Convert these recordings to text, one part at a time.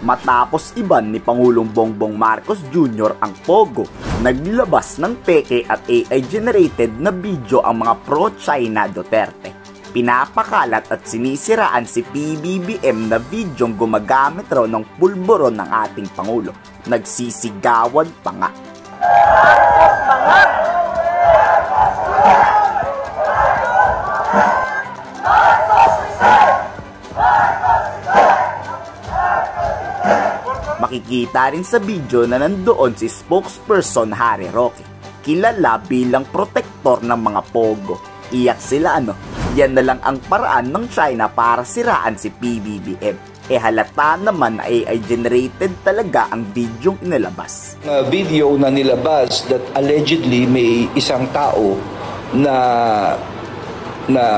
Matapos iban ni Pangulong Bongbong Marcos Jr. ang Pogo, naglabas ng peke at AI-generated na video ang mga pro-China Duterte. Pinapakalat at sinisiraan si PBBM na videong gumagamit raw ng pulburon ng ating Pangulo. Nagsisigawan pa nga. Makikita rin sa video na nandoon si spokesperson Harry Roque, kilala bilang protektor ng mga Pogo. Iyak sila yan na lang ang paraan ng China para siraan si PBBM. Halata naman na AI-generated talaga ang videong inilabas. Video na nilabas that allegedly may isang tao na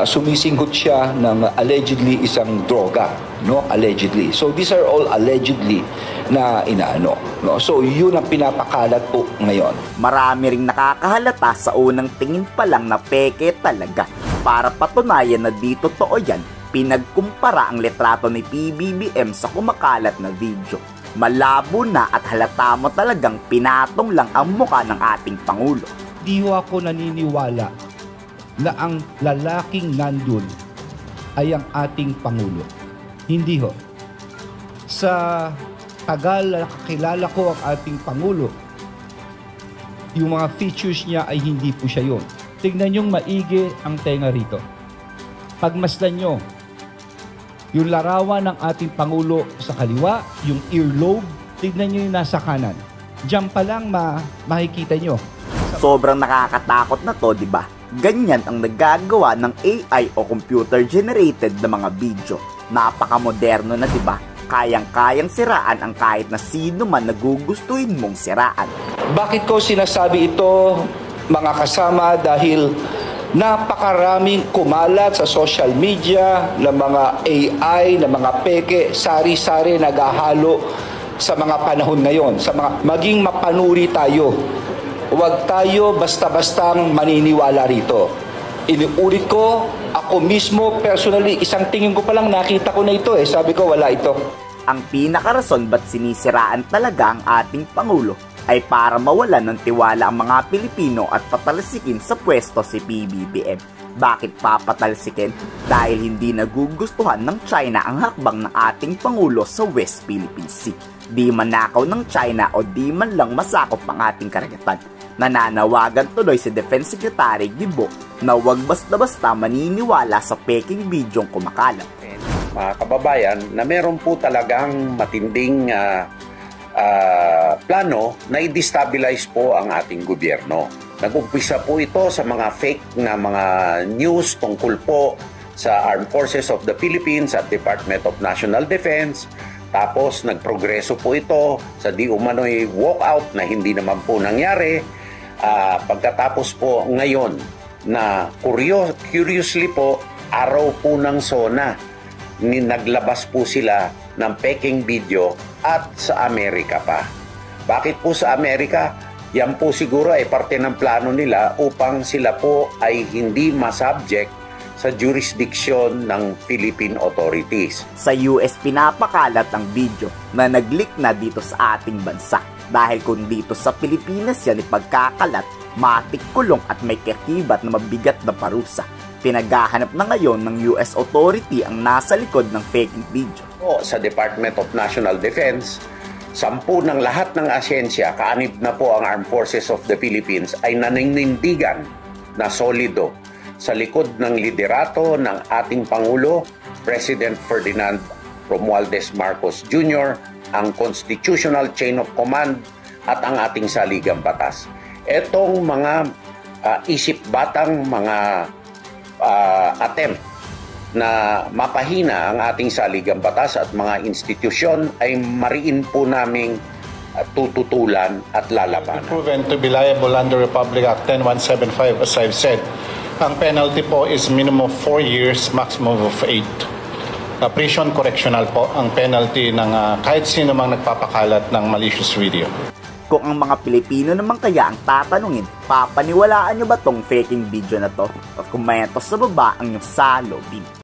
sumisinggot siya ng allegedly isang droga, no? Allegedly. So these are all allegedly na inaano, no? So yun ang pinapakalat po ngayon. Marami ring nakakahalata sa unang tingin pa lang na peke talaga. Para patunayan na di totoo yan, pinagkumpara ang litrato ni PBBM sa kumakalat na video. Malabo na at halata mo talagang pinatong lang ang mukha ng ating Pangulo. Di ako naniniwala na ang lalaking nandun ay ang ating Pangulo. Hindi ho. Sa tagal na kakilala ko ang ating Pangulo, yung mga features niya ay hindi po siya yun. Tignan niyong maigi ang tenga rito. Pagmasdan niyo, yung larawan ng ating Pangulo sa kaliwa, yung earlobe, tignan niyo yung nasa kanan. Diyan pa lang makikita niyo. Sobrang nakakatakot na to, di ba? Ganyan ang nagagawa ng AI o computer-generated na mga video. Napaka-moderno na, di ba? Kayang-kayang siraan ang kahit na sino man nagugustuhin mong siraan. Bakit ko sinasabi ito, mga kasama? Dahil napakaraming kumalat sa social media ng mga AI, ng mga peke, sari-sari naghahalo sa mga panahon ngayon. Maging mapanuri tayo. Huwag tayo basta-bastang maniniwala rito. Inuulit ko, ako mismo, personally, isang tingin ko pa lang nakita ko na ito sabi ko, wala ito. Ang pinakarason ba't sinisiraan talaga ang ating Pangulo ay para mawalan ng tiwala ang mga Pilipino at patalsikin sa pwesto si PBBM. Bakit papatalsikin? Dahil hindi nagugustuhan ng China ang hakbang ng ating Pangulo sa West Philippine Sea. Di man nakaw ng China o di man lang masakop ang ating karagatan. Nananawagan tuloy si Defense Secretary Gibo na huwag basta-basta maniniwala sa peking bidyong kumakalat. Mga kababayan, na meron po talagang matinding plano na i-destabilize po ang ating gobyerno. Nag-umpisa po ito sa mga fake na mga news tungkol po sa Armed Forces of the Philippines at Department of National Defense. Tapos nagprogreso po ito sa di umano'y walkout na hindi naman po nangyari. Pagkatapos po ngayon na curiously po, araw po ng SONA, naglabas po sila ng peking video at sa Amerika pa. Bakit po sa Amerika? Yan po siguro ay parte ng plano nila upang sila po ay hindi masubject sa jurisdiction ng Philippine authorities. Sa US pinapakalat ang video na nag-leak na dito sa ating bansa. Dahil kung dito sa Pilipinas yan ipagkakalat, matik kulong at may kakibat na mabigat na parusa. Pinaghahanap na ngayon ng US authority ang nasa likod ng faking video. Sa Department of National Defense, 10 ng lahat ng asyensya, kaanib na po ang Armed Forces of the Philippines ay naninindigan na solido sa likod ng liderato ng ating Pangulo, President Ferdinand Romualdez Marcos Jr., ang constitutional chain of command at ang ating saligang batas. Etong mga isip-batang mga attempt na mapahina ang ating saligang batas at mga institusyon ay mariin po naming tututulan at lalabanan. Proven to be liable under Republic Act 10175, as I've said. Ang penalty po is minimum of 4 years, maximum of 8. Prison correctional po ang penalty ng kahit sino mang nagpapakalat ng malicious video. Kung ang mga Pilipino naman kaya ang tatanungin, papaniwalaan nyo ba tong faking video na to? O komento sa baba ang inyong salobin.